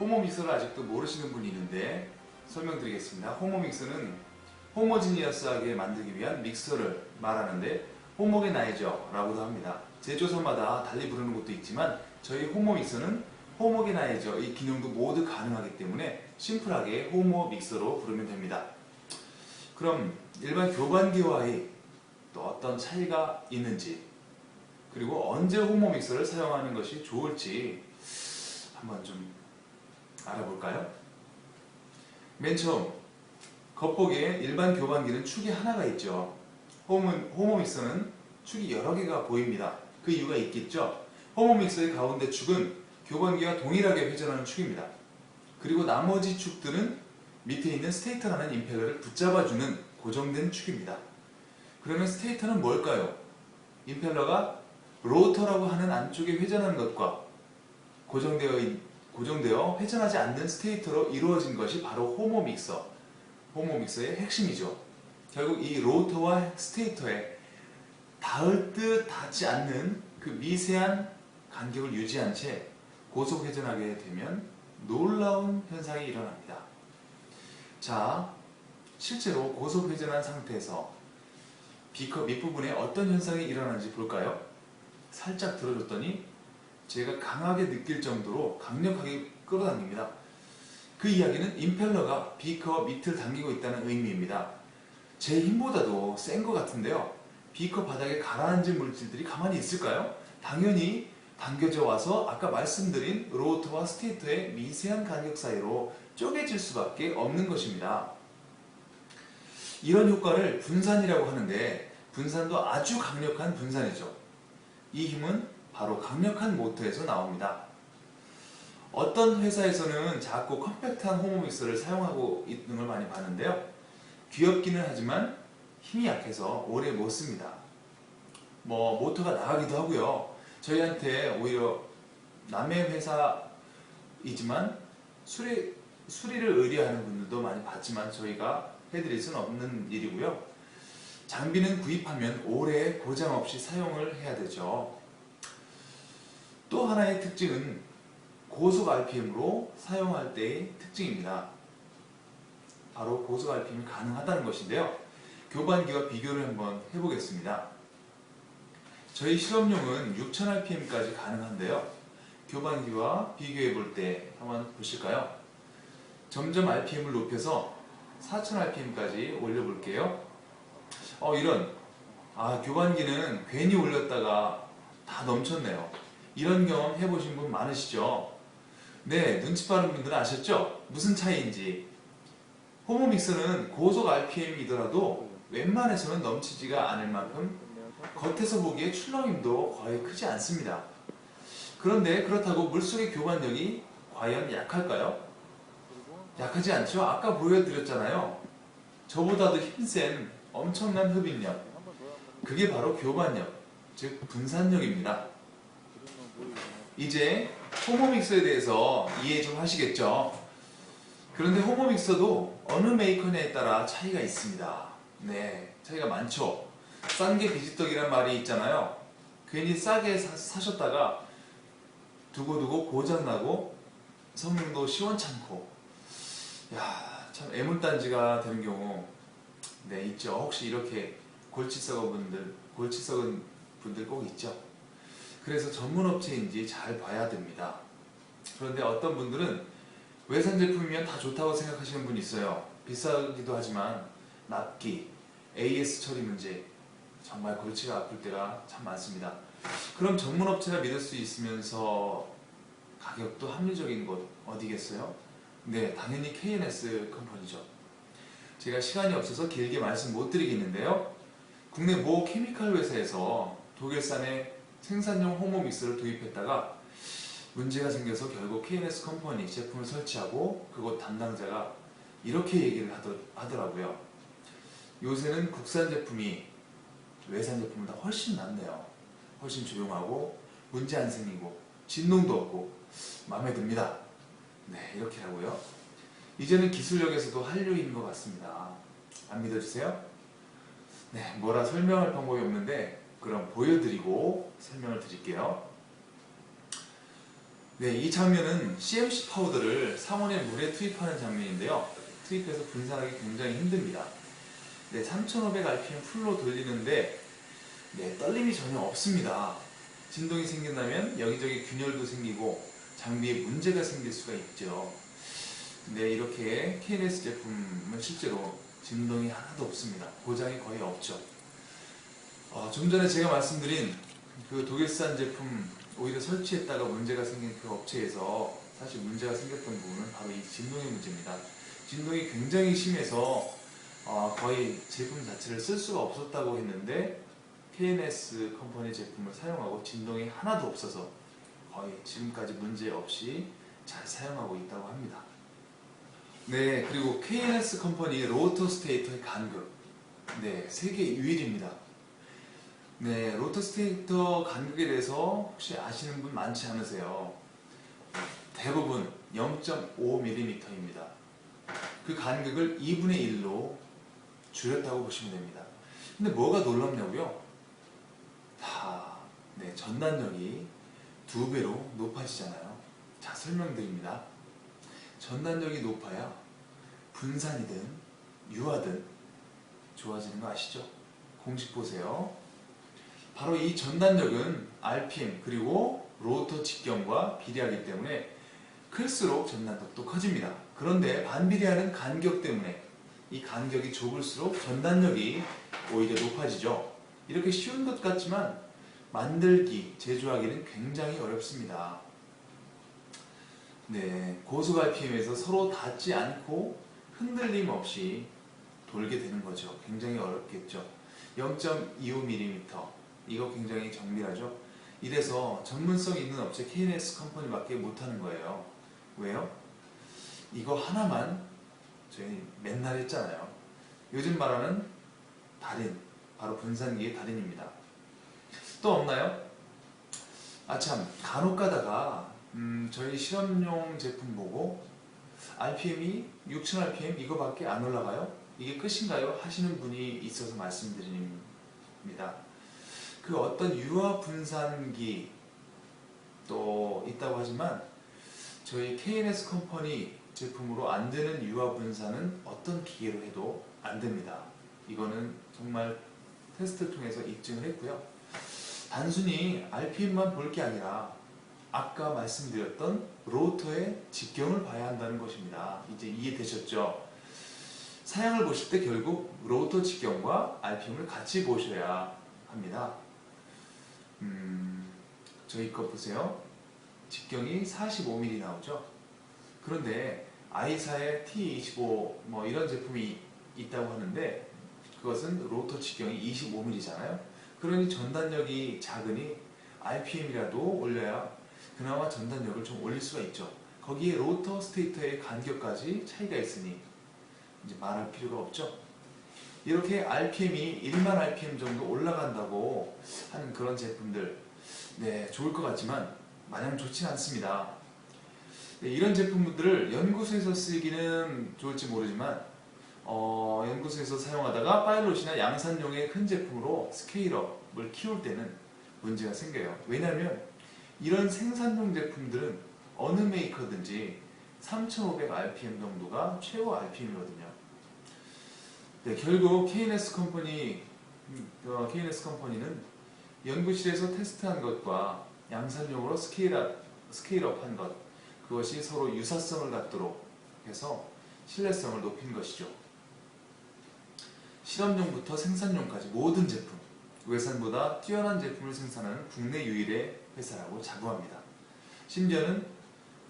호모믹서를 아직도 모르시는 분이 있는데 설명드리겠습니다. 호모믹서는 호모지니어스하게 만들기 위한 믹서를 말하는데 호모게나이저 라고도 합니다. 제조사마다 달리 부르는 것도 있지만 저희 호모믹서는 호모게나이저 이 기능도 모두 가능하기 때문에 심플하게 호모믹서로 부르면 됩니다. 그럼 일반 교반기와의 또 어떤 차이가 있는지, 그리고 언제 호모믹서를 사용하는 것이 좋을지 한번 좀 알아볼까요? 맨 처음 겉보기에 일반 교반기는 축이 하나가 있죠. 호모믹서는 축이 여러 개가 보입니다. 그 이유가 있겠죠. 호모믹서의 가운데 축은 교반기와 동일하게 회전하는 축입니다. 그리고 나머지 축들은 밑에 있는 스테이터라는 임펠러를 붙잡아주는 고정된 축입니다. 그러면 스테이터는 뭘까요? 임펠러가 로터라고 하는 안쪽에 회전하는 것과 고정되어 회전하지 않는 스테이터로 이루어진 것이 바로 호모믹서의 핵심이죠. 결국 이 로터와 스테이터에 닿을 듯 닿지 않는 그 미세한 간격을 유지한 채 고속 회전하게 되면 놀라운 현상이 일어납니다. 자, 실제로 고속 회전한 상태에서 비커 밑부분에 어떤 현상이 일어나는지 볼까요? 살짝 들어줬더니 제가 강하게 느낄 정도로 강력하게 끌어당깁니다. 그 이야기는 임펠러가 비커 밑을 당기고 있다는 의미입니다. 제 힘보다도 센 것 같은데요. 비커 바닥에 가라앉은 물질들이 가만히 있을까요? 당연히 당겨져 와서 아까 말씀드린 로터와 스테이터의 미세한 간격 사이로 쪼개질 수밖에 없는 것입니다. 이런 효과를 분산이라고 하는데 분산도 아주 강력한 분산이죠. 이 힘은 바로 강력한 모터에서 나옵니다. 어떤 회사에서는 작고 컴팩트한 호모믹서를 사용하고 있는 걸 많이 봤는데요. 귀엽기는 하지만 힘이 약해서 오래 못 씁니다. 모터가 나가기도 하고요. 저희한테 오히려 남의 회사이지만 수리를 의뢰하는 분들도 많이 봤지만 저희가 해드릴 수는 없는 일이고요. 장비는 구입하면 오래 고장 없이 사용을 해야 되죠. 또 하나의 특징은 고속 RPM으로 사용할 때의 특징입니다. 바로 고속 RPM이 가능하다는 것인데요. 교반기와 비교를 한번 해보겠습니다. 저희 실험용은 6000rpm까지 가능한데요. 교반기와 비교해 볼 때 한번 보실까요? 점점 RPM을 높여서 4000rpm까지 올려볼게요. 교반기는 괜히 올렸다가 다 넘쳤네요. 이런 경험 해보신 분 많으시죠? 네, 눈치 빠른 분들은 아셨죠? 무슨 차이인지. 호모믹서는 고속 RPM이더라도 웬만해서는 넘치지가 않을 만큼 겉에서 보기에 출렁임도 거의 크지 않습니다. 그런데 그렇다고 물속의 교반력이 과연 약할까요? 약하지 않죠? 아까 보여드렸잖아요. 저보다도 힘센 엄청난 흡입력. 그게 바로 교반력, 즉 분산력입니다. 이제 호모믹서에 대해서 이해 좀 하시겠죠? 그런데 호모믹서도 어느 메이커냐에 따라 차이가 있습니다. 네, 차이가 많죠. 싼 게 비지떡이란 말이 있잖아요. 괜히 싸게 사셨다가 두고두고 고장나고 성능도 시원찮고 참 애물단지가 되는 경우 있죠. 혹시 이렇게 골치 썩은 분들 꼭 있죠. 그래서 전문업체인지 잘 봐야 됩니다. 그런데 어떤 분들은 외산 제품이면 다 좋다고 생각하시는 분이 있어요. 비싸기도 하지만 납기, AS 처리 문제 정말 골치가 아플 때가 참 많습니다. 그럼 전문업체라 믿을 수 있으면서 가격도 합리적인 곳 어디겠어요? 네, 당연히 K&S 컴퍼니죠. 제가 시간이 없어서 길게 말씀 못 드리겠는데요. 국내 모 케미칼 회사에서 독일산의 생산용 호모믹서를 도입했다가 문제가 생겨서 결국 K&S 컴퍼니 제품을 설치하고 그곳 담당자가 이렇게 얘기를 하더라고요. 요새는 국산 제품이 외산 제품보다 훨씬 낫네요. 훨씬 조용하고 문제 안 생기고 진동도 없고 마음에 듭니다. 네, 이렇게 하고요. 이제는 기술력에서도 한류인 것 같습니다. 안 믿어주세요? 네, 뭐라 설명할 방법이 없는데 그럼 보여드리고 설명을 드릴게요. 네, 이 장면은 CMC 파우더를 상온의 물에 투입하는 장면인데요. 투입해서 분산하기 굉장히 힘듭니다. 네, 3500rpm 풀로 돌리는데 네, 떨림이 전혀 없습니다. 진동이 생긴다면 여기저기 균열도 생기고 장비에 문제가 생길 수가 있죠. 네, 이렇게 KNS 제품은 실제로 진동이 하나도 없습니다. 고장이 거의 없죠. 좀 전에 제가 말씀드린 그 독일산 제품 오히려 설치했다가 문제가 생긴 그 업체에서 사실 문제가 생겼던 부분은 바로 이 진동의 문제입니다. 진동이 굉장히 심해서 거의 제품 자체를 쓸 수가 없었다고 했는데 KNS 컴퍼니 제품을 사용하고 진동이 하나도 없어서 거의 지금까지 문제 없이 잘 사용하고 있다고 합니다. 네, 그리고 KNS 컴퍼니 로터 스테이터의 간극, 네, 세계 유일입니다. 네, 로터 스테이터 간극에 대해서 혹시 아시는 분 많지 않으세요? 대부분 0.5mm입니다. 그 간극을 2분의 1로 줄였다고 보시면 됩니다. 근데 뭐가 놀랍냐고요? 네, 전단력이 2배로 높아지잖아요. 자, 설명드립니다. 전단력이 높아야 분산이든 유화든 좋아지는 거 아시죠? 공식 보세요. 바로 이 전단력은 RPM 그리고 로터 직경과 비례하기 때문에 클수록 전단력도 커집니다. 그런데 반비례하는 간격 때문에 이 간격이 좁을수록 전단력이 오히려 높아지죠. 이렇게 쉬운 것 같지만 만들기, 제조하기는 굉장히 어렵습니다. 네, 고속 RPM에서 서로 닿지 않고 흔들림 없이 돌게 되는 거죠. 굉장히 어렵겠죠. 0.25mm 이거 굉장히 정밀하죠. 이래서 전문성 있는 업체 KNS 컴퍼니밖에 못하는 거예요. 왜요? 이거 하나만 저희 맨날 했잖아요. 요즘 말하는 달인, 바로 분산기의 달인입니다. 또 없나요? 참, 간혹 가다가 저희 실험용 제품 보고 RPM이 6000rpm 이거밖에 안 올라가요? 이게 끝인가요? 하시는 분이 있어서 말씀드립니다. 그 어떤 유화 분산기 또 있다고 하지만 저희 KNS 컴퍼니 제품으로 안 되는 유화 분산은 어떤 기계로 해도 안 됩니다. 이거는 정말 테스트를 통해서 입증을 했고요. 단순히 RPM만 볼 게 아니라 아까 말씀드렸던 로터의 직경을 봐야 한다는 것입니다. 이제 이해되셨죠? 사양을 보실 때 결국 로터 직경과 RPM을 같이 보셔야 합니다. 저희 거 보세요. 직경이 45mm 나오죠? 그런데 아이사의 T25 뭐 이런 제품이 있다고 하는데 그것은 로터 직경이 25mm잖아요. 그러니 전단력이 작으니 RPM이라도 올려야 그나마 전단력을 좀 올릴 수가 있죠. 거기에 로터 스테이터의 간격까지 차이가 있으니 이제 말할 필요가 없죠. 이렇게 RPM이 1만 RPM 정도 올라간다고 하는 그런 제품들, 네, 좋을 것 같지만 마냥 좋진 않습니다. 네, 이런 제품들을 연구소에서 쓰기는 좋을지 모르지만 연구소에서 사용하다가 파일럿이나 양산용의 큰 제품으로 스케일업을 키울 때는 문제가 생겨요. 왜냐하면 이런 생산용 제품들은 어느 메이커든지 3500rpm 정도가 최고 RPM이거든요. 네, 결국 KNS 컴퍼니는 연구실에서 테스트한 것과 양산용으로 스케일업한 것, 그것이 서로 유사성을 갖도록 해서 신뢰성을 높인 것이죠. 실험용부터 생산용까지 모든 제품, 외산보다 뛰어난 제품을 생산하는 국내 유일의 회사라고 자부합니다. 심지어는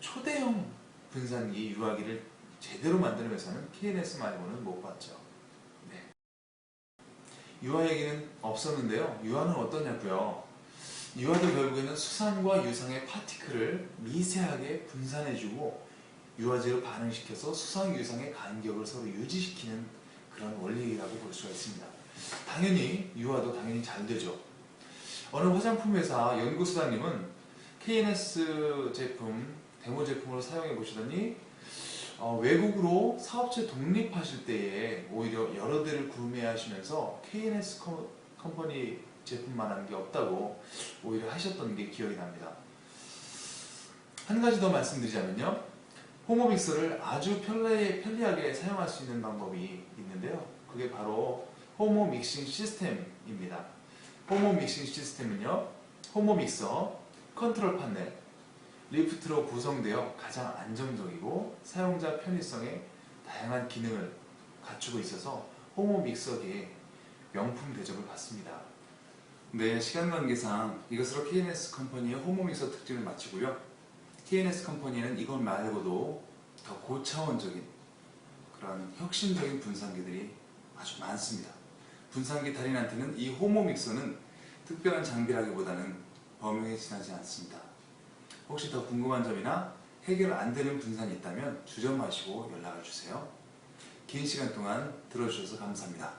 초대형 분산기 유화기를 제대로 만드는 회사는 KNS 말고는 못 봤죠. 네. 유화 얘기는 없었는데요. 유화는 어떠냐고요? 유화도 결국에는 수산과 유상의 파티클을 미세하게 분산해주고 유화제로 반응시켜서 수상, 유상의 간격을 서로 유지시키는 그런 원리라고 볼 수가 있습니다. 당연히 유화도 당연히 잘 되죠. 어느 화장품 회사 연구소장님은 KNS 제품, 데모 제품으로 사용해 보시더니 외국으로 사업체 독립하실 때에 오히려 여러 대를 구매하시면서 KNS 컴퍼니 제품만 한 게 없다고 오히려 하셨던 게 기억이 납니다. 한 가지 더 말씀드리자면요. 호모 믹서를 아주 편리하게 사용할 수 있는 방법이 있는데요. 그게 바로 호모 믹싱 시스템입니다. 호모 믹싱 시스템은요. 호모 믹서, 컨트롤 판넬, 리프트로 구성되어 가장 안정적이고 사용자 편의성에 다양한 기능을 갖추고 있어서 호모 믹서계의 명품 대접을 받습니다. 네, 시간 관계상 이것으로 K&S 컴퍼니의 호모 믹서 특집을 마치고요. K&S 컴퍼니는 이것 말고도 더 고차원적인 그런 혁신적인 분산기들이 아주 많습니다. 분산기 달인한테는 이 호모 믹서는 특별한 장비라기보다는 범용에 지나지 않습니다. 혹시 더 궁금한 점이나 해결 안 되는 분산이 있다면 주저 마시고 연락을 주세요. 긴 시간 동안 들어주셔서 감사합니다.